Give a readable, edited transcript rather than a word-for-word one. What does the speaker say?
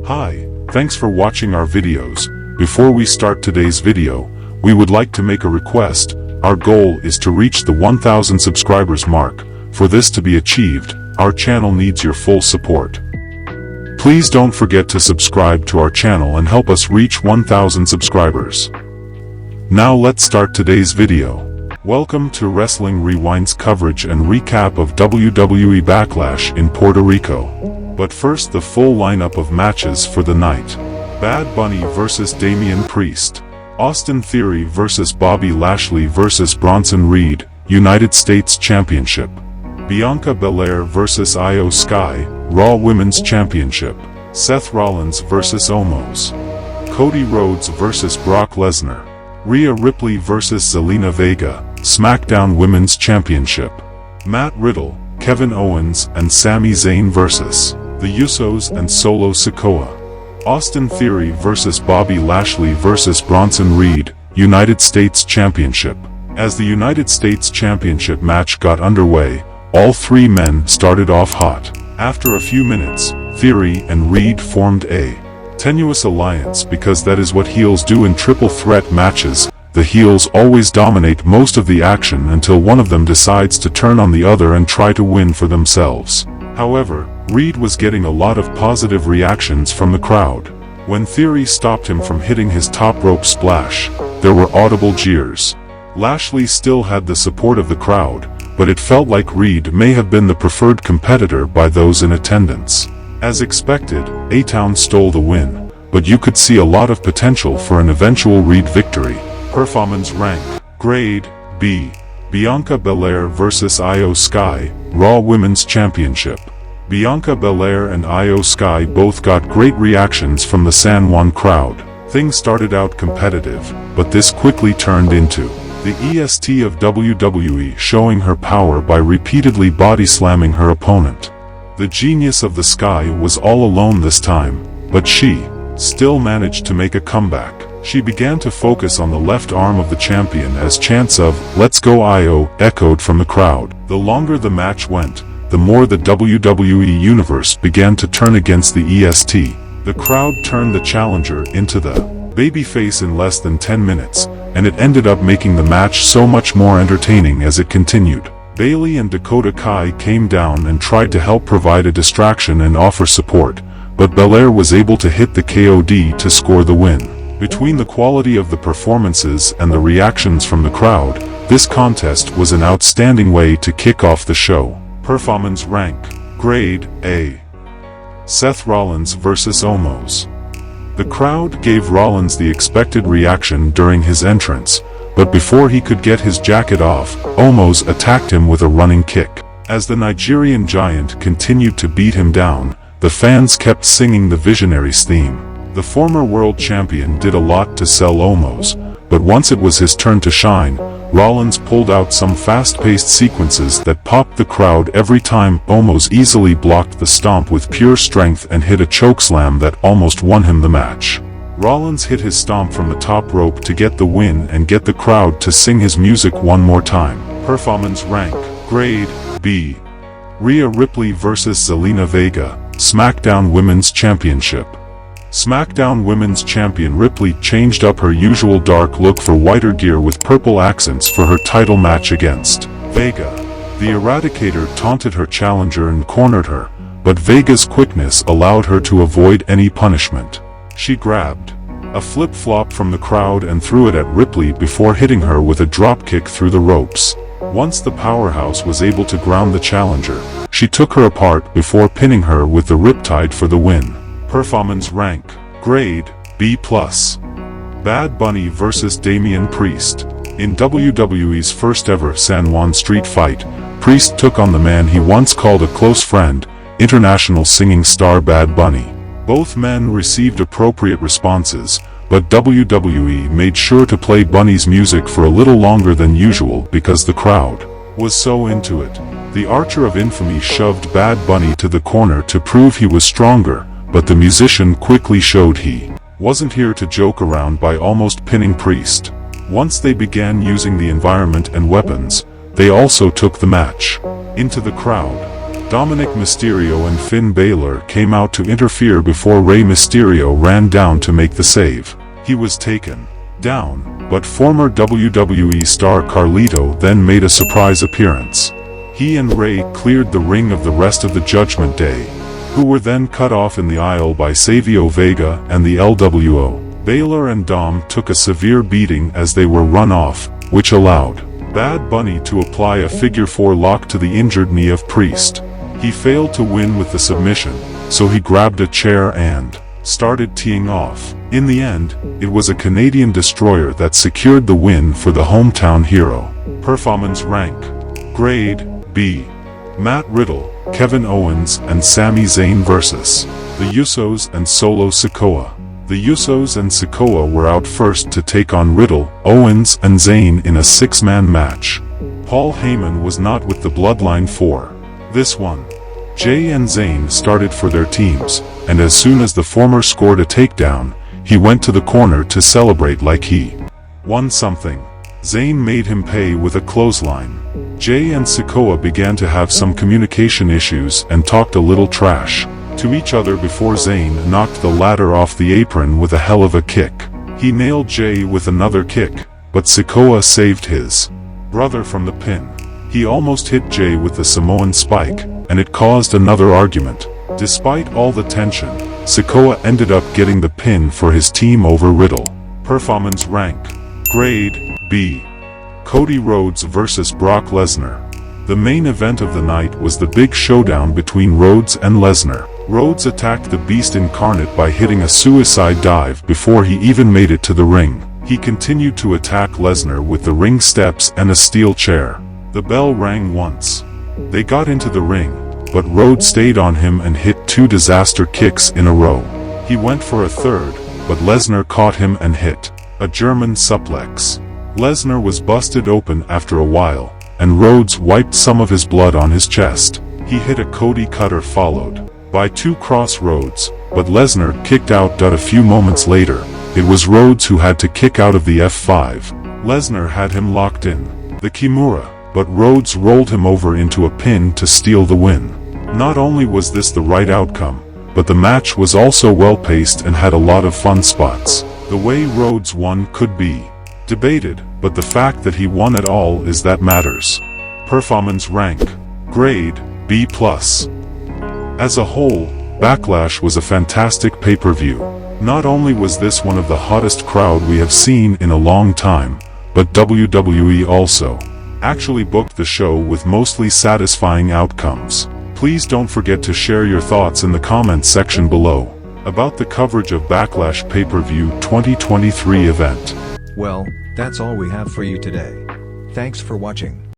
Hi, thanks for watching our videos. Before we start today's video, we would like to make a request. Our goal is to reach the 1000 subscribers mark. For this to be achieved, our channel needs your full support. Please don't forget to subscribe to our channel and help us reach 1000 subscribers. Now let's start today's video. Welcome to Wrestling Rewind's coverage and recap of WWE Backlash in Puerto Rico. But first, the full lineup of matches for the night. Bad Bunny vs Damian Priest. Austin Theory vs Bobby Lashley vs Bronson Reed, United States Championship. Bianca Belair vs Iyo Sky, Raw Women's Championship. Seth Rollins vs Omos. Cody Rhodes vs Brock Lesnar. Rhea Ripley vs Zelina Vega, SmackDown Women's Championship. Matt Riddle, Kevin Owens and Sami Zayn vs the Usos and Solo Sikoa. Austin Theory vs Bobby Lashley vs Bronson Reed, United States Championship. As the United States Championship match got underway, all three men started off hot. After a few minutes, Theory and Reed formed a tenuous alliance because that is what heels do in triple threat matches. The heels always dominate most of the action until one of them decides to turn on the other and try to win for themselves. However, Reed was getting a lot of positive reactions from the crowd. When Theory stopped him from hitting his top rope splash, there were audible jeers. Lashley still had the support of the crowd, but it felt like Reed may have been the preferred competitor by those in attendance. As expected, A-Town stole the win, but you could see a lot of potential for an eventual Reed victory. Performance rank, Grade B. Bianca Belair vs Iyo Sky, Raw Women's Championship. Bianca Belair and Iyo Sky both got great reactions from the San Juan crowd. Things started out competitive, but this quickly turned into the EST of WWE showing her power by repeatedly body slamming her opponent. The genius of the Sky was all alone this time, but she still managed to make a comeback. She began to focus on the left arm of the champion as chants of "Let's go Iyo" echoed from the crowd. The longer the match went, the more the WWE Universe began to turn against the EST. The crowd turned the challenger into the babyface in less than 10 minutes, and it ended up making the match so much more entertaining as it continued. Bayley and Dakota Kai came down and tried to help provide a distraction and offer support, but Belair was able to hit the KOD to score the win. Between the quality of the performances and the reactions from the crowd, this contest was an outstanding way to kick off the show. Performance rank, Grade A. Seth Rollins vs Omos. The crowd gave Rollins the expected reaction during his entrance, but before he could get his jacket off, Omos attacked him with a running kick. As the Nigerian giant continued to beat him down, the fans kept singing the Visionaries theme. The former world champion did a lot to sell Omos, but once it was his turn to shine, Rollins pulled out some fast-paced sequences that popped the crowd every time. Omos easily blocked the stomp with pure strength and hit a chokeslam that almost won him the match. Rollins hit his stomp from the top rope to get the win and get the crowd to sing his music one more time. Performance rank, Grade B. Rhea Ripley vs Zelina Vega, SmackDown Women's Championship. SmackDown Women's Champion Ripley changed up her usual dark look for whiter gear with purple accents for her title match against Vega. The Eradicator taunted her challenger and cornered her, but Vega's quickness allowed her to avoid any punishment. She grabbed a flip-flop from the crowd and threw it at Ripley before hitting her with a dropkick through the ropes. Once the powerhouse was able to ground the challenger, she took her apart before pinning her with the Riptide for the win. Performance rank, Grade B+. Bad Bunny vs Damian Priest. In WWE's first ever San Juan street fight, Priest took on the man he once called a close friend, international singing star Bad Bunny. Both men received appropriate responses, but WWE made sure to play Bunny's music for a little longer than usual because the crowd was so into it. The Archer of Infamy shoved Bad Bunny to the corner to prove he was stronger, but the musician quickly showed he wasn't here to joke around by almost pinning Priest. Once they began using the environment and weapons, they also took the match into the crowd. Dominic Mysterio and Finn Balor came out to interfere before Rey Mysterio ran down to make the save. He was taken down, but former WWE star Carlito then made a surprise appearance. He and Rey cleared the ring of the rest of the Judgment Day, who were then cut off in the aisle by Savio Vega and the LWO. Balor and Dom took a severe beating as they were run off, which allowed Bad Bunny to apply a figure 4 lock to the injured knee of Priest. He failed to win with the submission, so he grabbed a chair and started teeing off. In the end, it was a Canadian destroyer that secured the win for the hometown hero. Performance rank. Grade B. Matt Riddle, Kevin Owens and Sami Zayn vs. the Usos and Solo Sikoa. The Usos and Sikoa were out first to take on Riddle, Owens and Zayn in a 6-man match. Paul Heyman was not with the Bloodline for this one. Jay and Zayn started for their teams, and as soon as the former scored a takedown, he went to the corner to celebrate like he won something. Zayn made him pay with a clothesline. Jay and Sikoa began to have some communication issues and talked a little trash to each other before Zayn knocked the latter off the apron with a hell of a kick. He nailed Jay with another kick, but Sikoa saved his brother from the pin. He almost hit Jay with the Samoan spike, and it caused another argument. Despite all the tension, Sikoa ended up getting the pin for his team over Riddle. Performance rank. Grade B. Cody Rhodes vs. Brock Lesnar. The main event of the night was the big showdown between Rhodes and Lesnar. Rhodes attacked the Beast Incarnate by hitting a suicide dive before he even made it to the ring. He continued to attack Lesnar with the ring steps and a steel chair. The bell rang once. They got into the ring, but Rhodes stayed on him and hit 2 disaster kicks in a row. He went for a third, but Lesnar caught him and hit a German suplex. Lesnar was busted open after a while, and Rhodes wiped some of his blood on his chest. He hit a Cody cutter followed by 2 crossroads, but Lesnar kicked out. A few moments later, it was Rhodes who had to kick out of the F5. Lesnar had him locked in the Kimura, but Rhodes rolled him over into a pin to steal the win. Not only was this the right outcome, but the match was also well paced and had a lot of fun spots. The way Rhodes won could be debated, but the fact that he won at all is that matters. Performance rank. Grade B+. As a whole, Backlash was a fantastic pay-per-view. Not only was this one of the hottest crowd we have seen in a long time, but WWE also actually booked the show with mostly satisfying outcomes. Please don't forget to share your thoughts in the comments section below about the coverage of Backlash Pay-Per-View 2023 event. Well, that's all we have for you today. Thanks for watching.